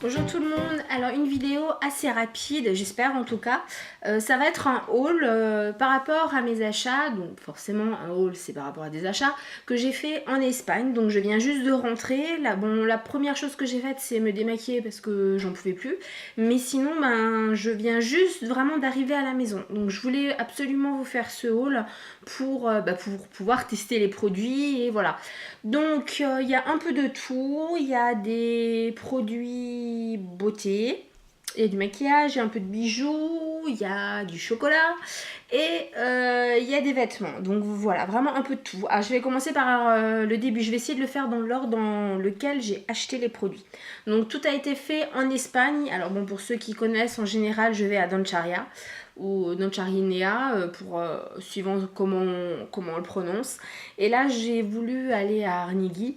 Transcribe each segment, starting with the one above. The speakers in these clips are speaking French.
Bonjour tout le monde, alors une vidéo assez rapide, j'espère en tout cas. Ça va être un haul par rapport à mes achats, donc forcément un haul c'est par rapport à des achats que j'ai fait en Espagne. Donc je viens juste de rentrer, la première chose que j'ai faite c'est me démaquiller parce que j'en pouvais plus. Mais sinon je viens juste vraiment d'arriver à la maison. Donc je voulais absolument vous faire ce haul pour pouvoir tester les produits et voilà. Donc il y a un peu de tout, il y a des produits beauté, il y a du maquillage, il y a un peu de bijoux, il y a du chocolat et il y a des vêtements. Donc voilà, vraiment un peu de tout. Alors je vais commencer par le début, je vais essayer de le faire dans l'ordre dans lequel j'ai acheté les produits. Donc tout a été fait en Espagne. Alors bon, pour ceux qui connaissent, en général je vais à Doncharia ou Doncharinea suivant comment on le prononce. Et là j'ai voulu aller à Arnigui.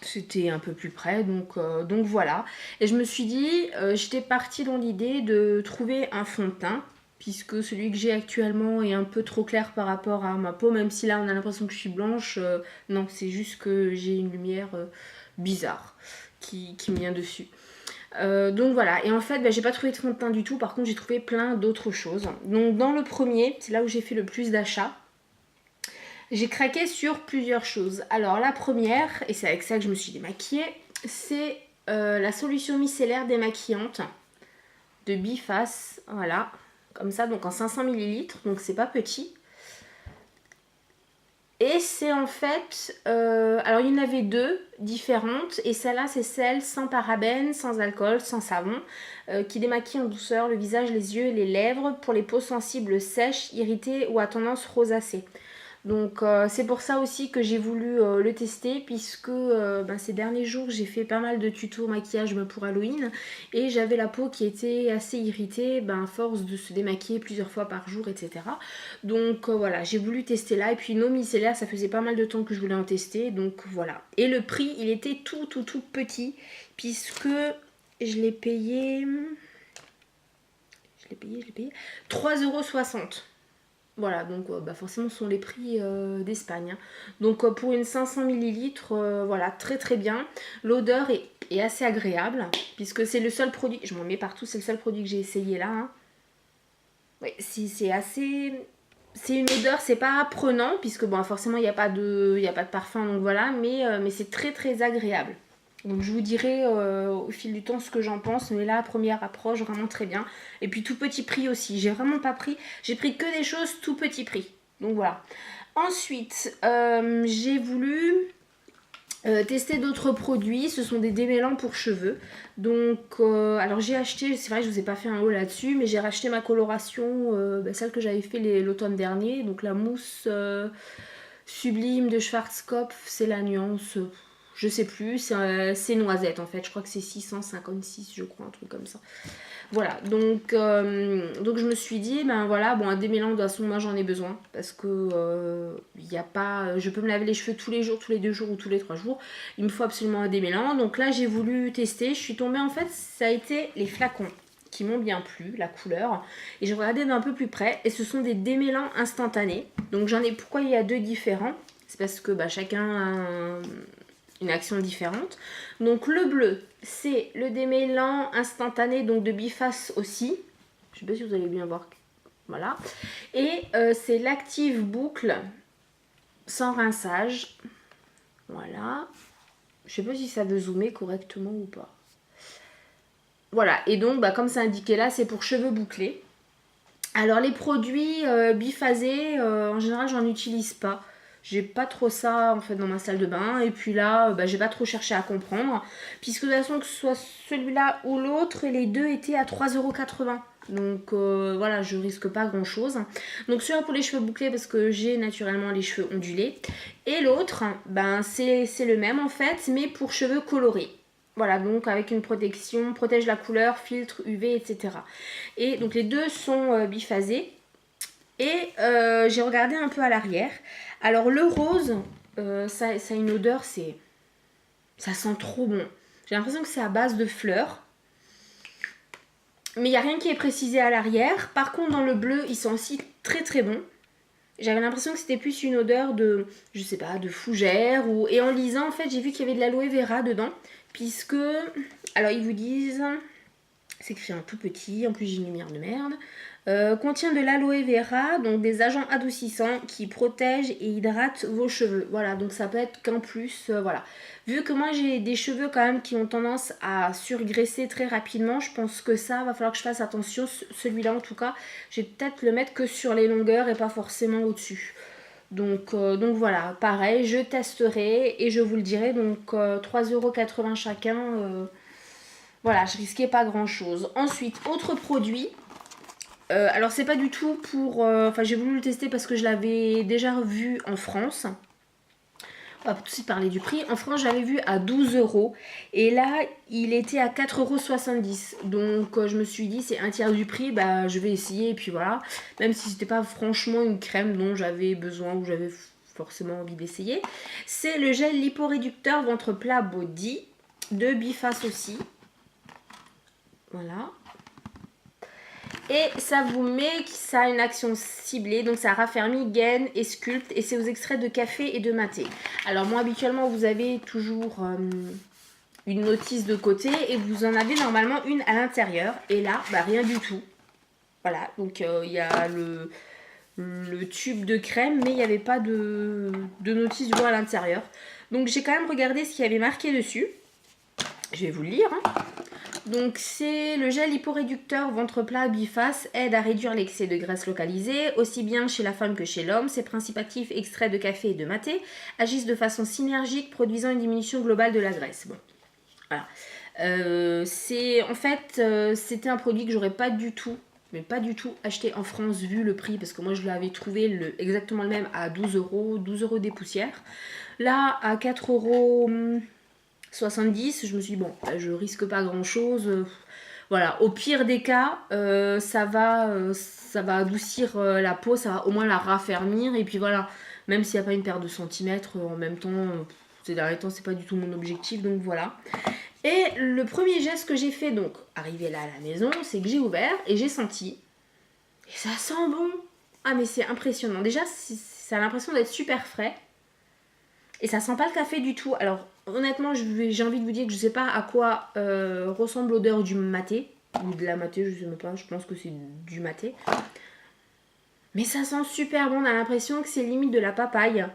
C'était un peu plus près, donc voilà. Et je me suis dit, j'étais partie dans l'idée de trouver un fond de teint, puisque celui que j'ai actuellement est un peu trop clair par rapport à ma peau, même si là on a l'impression que je suis blanche. Non, c'est juste que j'ai une lumière bizarre qui me vient dessus. Donc voilà, et en fait j'ai pas trouvé de fond de teint du tout, par contre j'ai trouvé plein d'autres choses. Donc dans le premier, c'est là où j'ai fait le plus d'achats. J'ai craqué sur plusieurs choses. Alors la première, et c'est avec ça que je me suis démaquillée, c'est la solution micellaire démaquillante de Biface. Voilà, comme ça, donc en 500 ml, donc c'est pas petit. Et c'est en fait, alors il y en avait deux différentes, et celle-là c'est celle sans parabènes, sans alcool, sans savon, qui démaquille en douceur le visage, les yeux et les lèvres pour les peaux sensibles sèches, irritées ou à tendance rosacée. Donc c'est pour ça aussi que j'ai voulu le tester, puisque ces derniers jours j'ai fait pas mal de tutos maquillage pour Halloween et j'avais la peau qui était assez irritée à force de se démaquiller plusieurs fois par jour, etc. Donc voilà, j'ai voulu tester là. Et puis nos micellaires, ça faisait pas mal de temps que je voulais en tester, donc voilà. Et le prix il était tout petit, puisque je l'ai payé 3,60 €. Voilà, donc forcément ce sont les prix d'Espagne. Hein. Donc pour une 500 ml, voilà, très bien. L'odeur est assez agréable, puisque c'est le seul produit, je m'en mets partout, c'est le seul produit que j'ai essayé là. Hein. Oui, c'est assez... C'est une odeur, c'est pas prenant, puisque bon, forcément il n'y a pas de parfum, donc voilà, mais c'est très agréable. Donc je vous dirai au fil du temps ce que j'en pense, mais là, première approche, vraiment très bien. Et puis tout petit prix aussi, j'ai vraiment pas pris, j'ai pris que des choses tout petit prix. Donc voilà. Ensuite, j'ai voulu tester d'autres produits, ce sont des démêlants pour cheveux. Donc, alors j'ai acheté, c'est vrai que je vous ai pas fait un haul là-dessus, mais j'ai racheté ma coloration, celle que j'avais fait l'automne dernier, donc la mousse sublime de Schwarzkopf, c'est la nuance, je sais plus, c'est noisette en fait, je crois que c'est 656, je crois, un truc comme ça. Voilà, donc je me suis dit, voilà, bon, un démêlant, de toute façon, moi j'en ai besoin, parce que y a pas, je peux me laver les cheveux tous les jours, tous les 2 jours ou tous les 3 jours, il me faut absolument un démêlant. Donc là j'ai voulu tester, je suis tombée, en fait, ça a été les flacons qui m'ont bien plu, la couleur, et j'ai regardé d'un peu plus près, et ce sont des démêlants instantanés. Donc j'en ai, pourquoi il y a deux différents? C'est parce que chacun a une action différente. Donc le bleu, c'est le démêlant instantané, donc de Biface aussi. Je sais pas si vous allez bien voir. Voilà. Et c'est l'active boucle sans rinçage. Voilà. Je sais pas si ça veut zoomer correctement ou pas. Voilà. Et donc, comme c'est indiqué là, c'est pour cheveux bouclés. Alors les produits biphasés, en général, j'en utilise pas. J'ai pas trop ça en fait dans ma salle de bain. Et puis là, j'ai pas trop cherché à comprendre. Puisque de toute façon, que ce soit celui-là ou l'autre, les deux étaient à 3,80 €. Donc voilà, je risque pas grand chose. Donc celui-là pour les cheveux bouclés parce que j'ai naturellement les cheveux ondulés. Et l'autre, c'est le même en fait, mais pour cheveux colorés. Voilà, donc avec une protection, protège la couleur, filtre UV, etc. Et donc les deux sont biphasés. Et j'ai regardé un peu à l'arrière. Alors le rose, ça a une odeur, ça sent trop bon. J'ai l'impression que c'est à base de fleurs. Mais il n'y a rien qui est précisé à l'arrière. Par contre dans le bleu, ils sont aussi très bon. J'avais l'impression que c'était plus une odeur de, je sais pas, de fougère. Et en lisant, en fait, j'ai vu qu'il y avait de l'aloe vera dedans. Puisque, alors ils vous disent, c'est écrit en tout petit, en plus j'ai une lumière de merde. Contient de l'aloe vera, donc des agents adoucissants qui protègent et hydratent vos cheveux. Voilà, donc ça peut être qu'un plus, voilà. Vu que moi j'ai des cheveux quand même qui ont tendance à surgraisser très rapidement, je pense que ça va falloir que je fasse attention. Celui-là en tout cas, je vais peut-être le mettre que sur les longueurs et pas forcément au-dessus. Donc voilà, pareil, je testerai et je vous le dirai. Donc 3,80 € chacun, voilà, je risquais pas grand chose. Ensuite, autre produit. Alors c'est pas du tout pour... Enfin j'ai voulu le tester parce que je l'avais déjà vu en France. On va tout de suite parler du prix. En France j'avais vu à 12 € et là il était à 4,70 €. Donc je me suis dit c'est un tiers du prix, bah je vais essayer et puis voilà. Même si c'était pas franchement une crème dont j'avais besoin ou j'avais forcément envie d'essayer. C'est le gel liporéducteur ventre plat body de Biface aussi. Voilà. Et ça vous met, ça a une action ciblée, donc ça raffermit, gaine et sculpte, et c'est aux extraits de café et de maté. Alors moi habituellement vous avez toujours une notice de côté et vous en avez normalement une à l'intérieur, et là bah rien du tout. Voilà, donc il y a le tube de crème, mais il n'y avait pas de notice du coup à l'intérieur. Donc j'ai quand même regardé ce qu'il y avait marqué dessus. Je vais vous le lire. Donc c'est le gel liporéducteur ventre plat biface, aide à réduire l'excès de graisse localisée, aussi bien chez la femme que chez l'homme. Ses principes actifs extraits de café et de maté agissent de façon synergique, produisant une diminution globale de la graisse. Bon, voilà. C'était un produit que j'aurais pas du tout, mais pas du tout acheté en France vu le prix, parce que moi je l'avais trouvé exactement le même à 12 €, 12 € des poussières. Là à 4,70 €, je me suis dit bon, je risque pas grand chose. Voilà, au pire des cas, ça va adoucir la peau, ça va au moins la raffermir. Et puis voilà, même s'il n'y a pas une paire de centimètres, en même temps, ces derniers temps, c'est pas du tout mon objectif, donc voilà. Et le premier geste que j'ai fait, donc arrivé là à la maison, c'est que j'ai ouvert et j'ai senti. Et ça sent bon. Ah mais c'est impressionnant. Déjà, ça a l'impression d'être super frais. Et ça sent pas le café du tout. Alors honnêtement, j'ai envie de vous dire que je sais pas à quoi ressemble l'odeur du maté. Ou de la maté, je sais même pas. Je pense que c'est du maté. Mais ça sent super bon. On a l'impression que c'est limite de la papaye.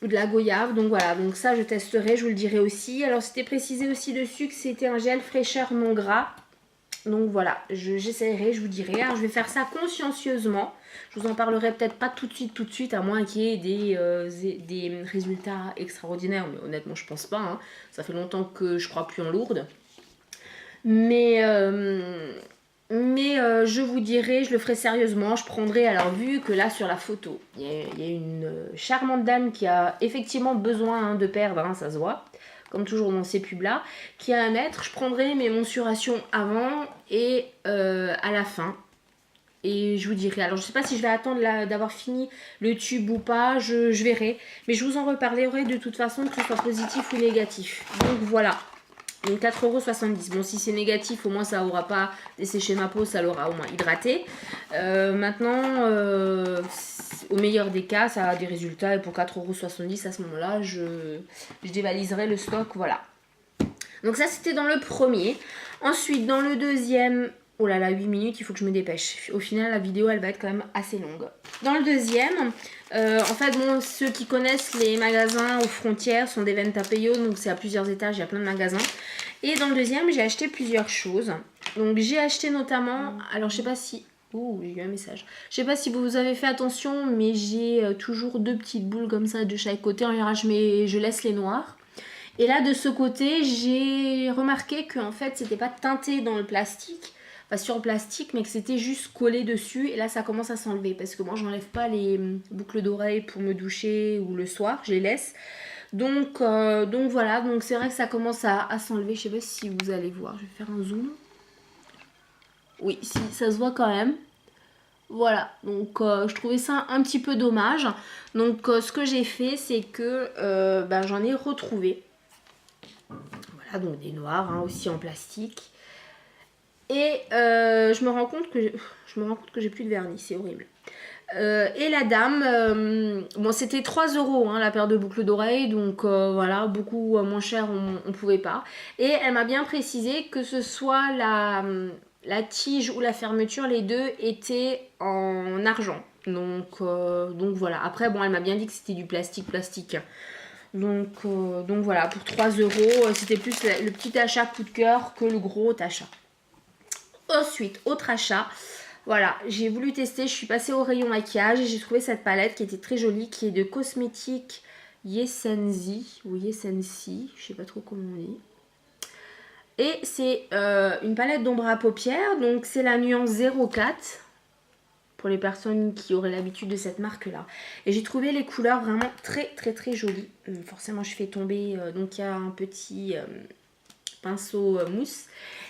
Ou de la goyave. Donc voilà. Donc ça, je testerai. Je vous le dirai aussi. Alors c'était précisé aussi dessus que c'était un gel fraîcheur non gras. Donc voilà, j'essaierai, je vous dirai. Alors je vais faire ça consciencieusement. Je vous en parlerai peut-être pas tout de suite, à moins qu'il y ait des résultats extraordinaires. Mais honnêtement, je pense pas. Hein. Ça fait longtemps que je crois plus en Lourdes. Mais je vous dirai, je le ferai sérieusement. Je prendrai, alors vu que là sur la photo, il y a une charmante dame qui a effectivement besoin de perdre, hein, ça se voit. Comme toujours dans ces pubs là, qui a à mettre. Je prendrai mes mensurations avant et à la fin. Et je vous dirai. Alors je sais pas si je vais attendre d'avoir fini le tube ou pas, je verrai. Mais je vous en reparlerai de toute façon, que ce soit positif ou négatif. Donc voilà. Donc 4,70 €. Bon, si c'est négatif, au moins ça n'aura pas desséché ma peau, ça l'aura au moins hydraté. Maintenant, au meilleur des cas, ça a des résultats. Et pour 4,70 € à ce moment-là, je dévaliserai le stock. Voilà. Donc ça, c'était dans le premier. Ensuite, dans le deuxième... Oh là là, 8 minutes, il faut que je me dépêche. Au final, la vidéo, elle va être quand même assez longue. Dans le deuxième, en fait, bon, ceux qui connaissent les magasins aux frontières sont des Venta Payo, donc c'est à plusieurs étages, il y a plein de magasins. Et dans le deuxième, j'ai acheté plusieurs choses. Donc j'ai acheté notamment, alors je sais pas si... Oh, j'ai eu un message. Je sais pas si vous avez fait attention, mais j'ai toujours deux petites boules comme ça de chaque côté. En général, je laisse les noirs. Et là, de ce côté, j'ai remarqué que en fait, c'était pas teinté dans le plastique. Enfin, sur le plastique, mais que c'était juste collé dessus. Et là, ça commence à s'enlever. Parce que moi, j'enlève pas les boucles d'oreilles pour me doucher ou le soir. Je les laisse. Donc voilà. Donc c'est vrai que ça commence à s'enlever. Je sais pas si vous allez voir. Je vais faire un zoom. Oui, si, ça se voit quand même. Voilà, donc je trouvais ça un petit peu dommage. Donc ce que j'ai fait, c'est que j'en ai retrouvé. Voilà, donc des noirs, hein, aussi en plastique. Et je me rends compte que j'ai plus de vernis, c'est horrible. Et la dame, bon c'était 3 euros hein, la paire de boucles d'oreilles, donc voilà, beaucoup moins cher on pouvait pas. Et elle m'a bien précisé que ce soit la tige ou la fermeture, les deux étaient en argent. Donc voilà, après bon elle m'a bien dit que c'était du plastique. Donc voilà, pour 3 euros, c'était plus le petit achat coup de cœur que le gros achat. Ensuite, autre achat, voilà, j'ai voulu tester, je suis passée au rayon maquillage et j'ai trouvé cette palette qui était très jolie, qui est de cosmétiques Yesenzi, ou Yesensi, je sais pas trop comment on dit. Et c'est une palette d'ombre à paupières, donc c'est la nuance 04, pour les personnes qui auraient l'habitude de cette marque-là. Et j'ai trouvé les couleurs vraiment très jolies. Forcément, je fais tomber, donc il y a un petit pinceau mousse.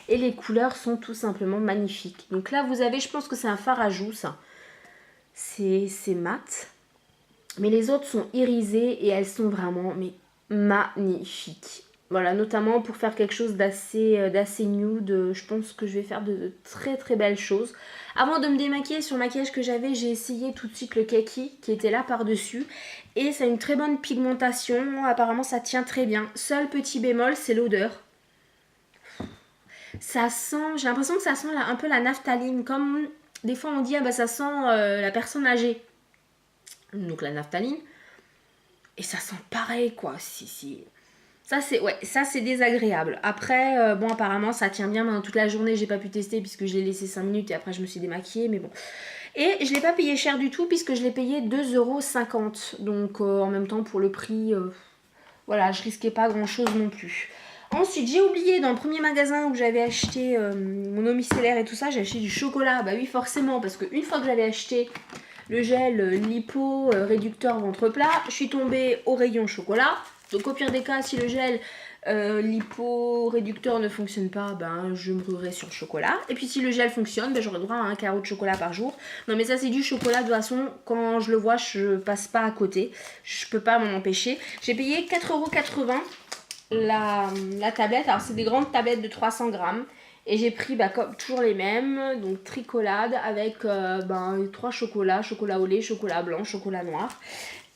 Et les couleurs sont tout simplement magnifiques. Donc là, vous avez, je pense que c'est un fard à joues, ça. C'est mat. Mais les autres sont irisées et elles sont vraiment mais magnifiques. Voilà, notamment pour faire quelque chose d'assez nude, je pense que je vais faire de très belles choses. Avant de me démaquiller sur le maquillage que j'avais, j'ai essayé tout de suite le kaki qui était là par-dessus. Et ça a une très bonne pigmentation, apparemment ça tient très bien. Seul petit bémol, c'est l'odeur. Ça sent, j'ai l'impression que ça sent un peu la naphtaline, comme des fois on dit, ah bah ça sent la personne âgée. Donc la naphtaline. Et ça sent pareil quoi, si. Ça c'est désagréable. Après, bon apparemment ça tient bien pendant toute la journée, j'ai pas pu tester puisque je l'ai laissé 5 minutes et après je me suis démaquillée, mais bon. Et je l'ai pas payé cher du tout puisque je l'ai payé 2,50 €. Donc en même temps pour le prix, voilà, je risquais pas grand chose non plus. Ensuite, j'ai oublié dans le premier magasin où j'avais acheté mon eau micellaire et tout ça, j'ai acheté du chocolat. Bah oui, forcément, parce qu'une fois que j'avais acheté le gel lipo réducteur ventre plat, je suis tombée au rayon chocolat. Donc au pire des cas, si le gel lipo réducteur ne fonctionne pas, ben je me ruerai sur le chocolat. Et puis si le gel fonctionne, ben, j'aurai droit à un carreau de chocolat par jour. Non mais ça c'est du chocolat, de toute façon, quand je le vois, je passe pas à côté. Je peux pas m'en empêcher. J'ai payé 4,80 € la tablette. Alors c'est des grandes tablettes de 300 grammes. Et j'ai pris comme toujours les mêmes, donc tricolade avec 3 chocolats, chocolat au lait, chocolat blanc, chocolat noir.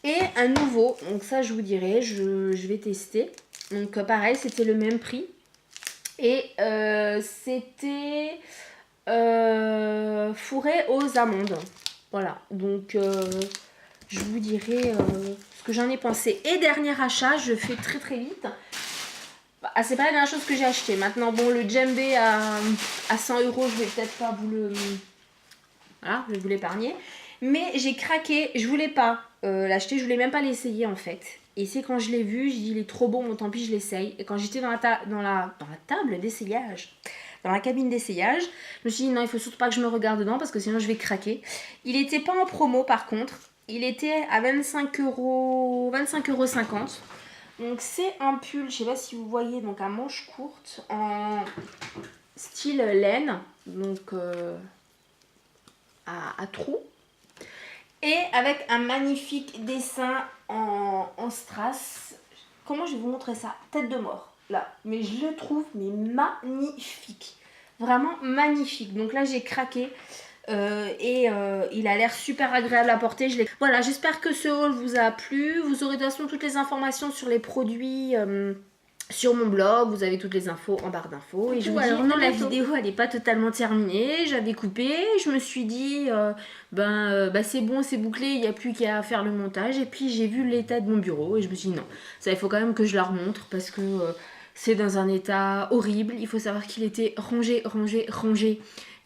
Et un nouveau, donc ça je vous dirai, je vais tester. Donc pareil, c'était le même prix. Et c'était fourré aux amandes. Voilà, donc je vous dirai ce que j'en ai pensé. Et dernier achat, je fais très vite. Ah, c'est pas la dernière chose que j'ai acheté. Maintenant, bon, le djembé à 100 €, je vais peut-être pas vous le... Voilà, je vais vous l'épargner. Mais j'ai craqué, je voulais pas l'acheter, je voulais même pas l'essayer en fait. Et c'est quand je l'ai vu, j'ai dit il est trop bon, bon tant pis je l'essaye. Et quand j'étais dans la table d'essayage, dans la cabine d'essayage, je me suis dit non, il faut surtout pas que je me regarde dedans parce que sinon je vais craquer. Il était pas en promo par contre, il était à 25,50 €. Donc c'est un pull, je sais pas si vous voyez, donc à manches courtes en style laine, donc à trous. Et avec un magnifique dessin en strass. Comment je vais vous montrer ça? Tête de mort, là. Mais je le trouve mais magnifique. Vraiment magnifique. Donc là, j'ai craqué. Il a l'air super agréable à porter. Voilà, j'espère que ce haul vous a plu. Vous aurez de toute façon toutes les informations sur les produits sur mon blog, vous avez toutes les infos en barre d'infos. Et je vous dis, non, la vidéo elle n'est pas totalement terminée. J'avais coupé, je me suis dit, c'est bon, c'est bouclé, il n'y a plus qu'à faire le montage. Et puis j'ai vu l'état de mon bureau et je me suis dit, non, ça il faut quand même que je la remontre parce que c'est dans un état horrible. Il faut savoir qu'il était rangé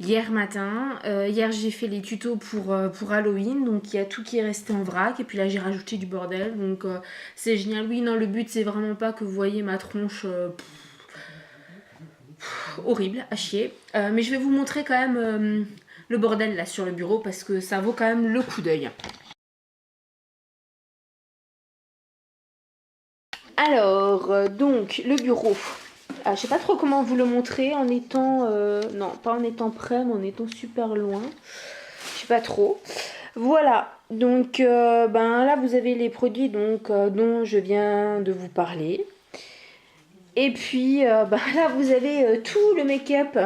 hier matin. Hier j'ai fait les tutos pour Halloween, donc il y a tout qui est resté en vrac et puis là j'ai rajouté du bordel, donc c'est génial. Oui, non, le but c'est vraiment pas que vous voyez ma tronche horrible à chier, mais je vais vous montrer quand même le bordel là sur le bureau parce que ça vaut quand même le coup d'œil. Alors donc le bureau, je sais pas trop comment vous le montrer en étant non pas en étant près mais en étant super loin, je sais pas trop. Voilà, donc là vous avez les produits donc dont je viens de vous parler. Et puis là vous avez tout le make-up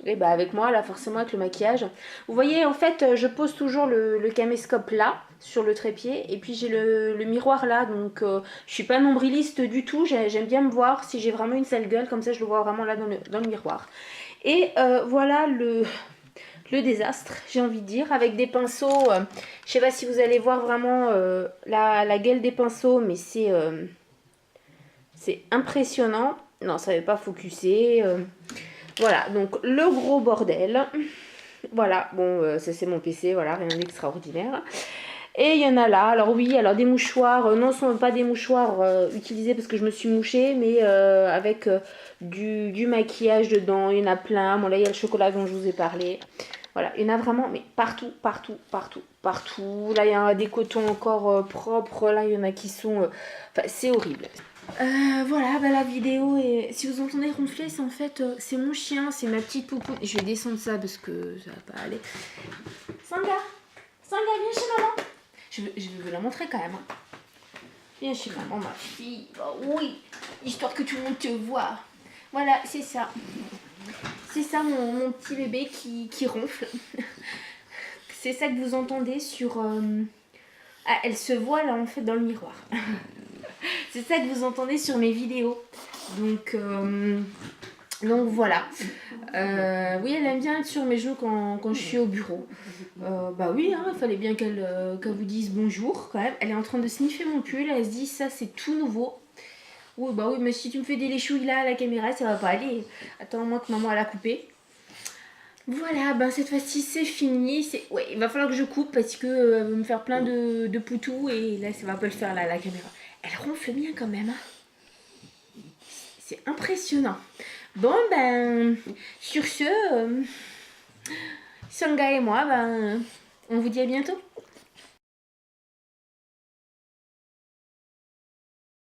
Et bah avec moi, là, forcément, avec le maquillage. Vous voyez, en fait, je pose toujours le caméscope là, sur le trépied. Et puis, j'ai le miroir là. Donc, je suis pas nombriliste du tout. J'aime bien me voir si j'ai vraiment une sale gueule. Comme ça, je le vois vraiment là dans le miroir. Et voilà le désastre, j'ai envie de dire. Avec des pinceaux. Je sais pas si vous allez voir vraiment la gueule des pinceaux. Mais c'est impressionnant. Non, ça ne va pas focuser. Voilà, donc le gros bordel. Voilà, bon, ça c'est mon PC, voilà, rien d'extraordinaire. Et il y en a là, alors oui, alors des mouchoirs, non, ce ne sont pas des mouchoirs utilisés parce que je me suis mouchée, mais avec du maquillage dedans, il y en a plein. Bon là, il y a le chocolat dont je vous ai parlé. Voilà, il y en a vraiment, mais partout, partout, partout, partout. Là, il y a des cotons encore propres, là, il y en a qui sont... Enfin, c'est horrible. Voilà, bah, la vidéo est... Si vous entendez ronfler, c'est en fait... c'est mon chien, c'est ma petite poupou. Je vais descendre ça parce que ça va pas aller. Sanga, viens chez maman. Je veux vous la montrer quand même. Hein. Viens chez maman, ma fille. Bah, oui, histoire que tout le monde te voit. Voilà, c'est ça. C'est ça mon petit bébé qui ronfle. C'est ça que vous entendez sur... Ah, elle se voit là en fait dans le miroir. C'est ça que vous entendez sur mes vidéos. Donc voilà. Oui, elle aime bien être sur mes genoux quand je suis au bureau. Bah oui, hein, il fallait bien qu'elle vous dise bonjour quand même. Elle est en train de sniffer mon pull. Elle se dit ça c'est tout nouveau. Oui, bah oui, mais si tu me fais des léchouilles là à la caméra, ça va pas aller. Attends-moi que maman elle a coupé. Voilà, ben cette fois-ci c'est fini. Ouais, il va falloir que je coupe parce que elle va me faire plein de poutous et là ça va pas le faire là, la caméra. Elle ronfle bien quand même. Hein. C'est impressionnant. Bon ben sur ce, Sanga et moi, ben on vous dit à bientôt.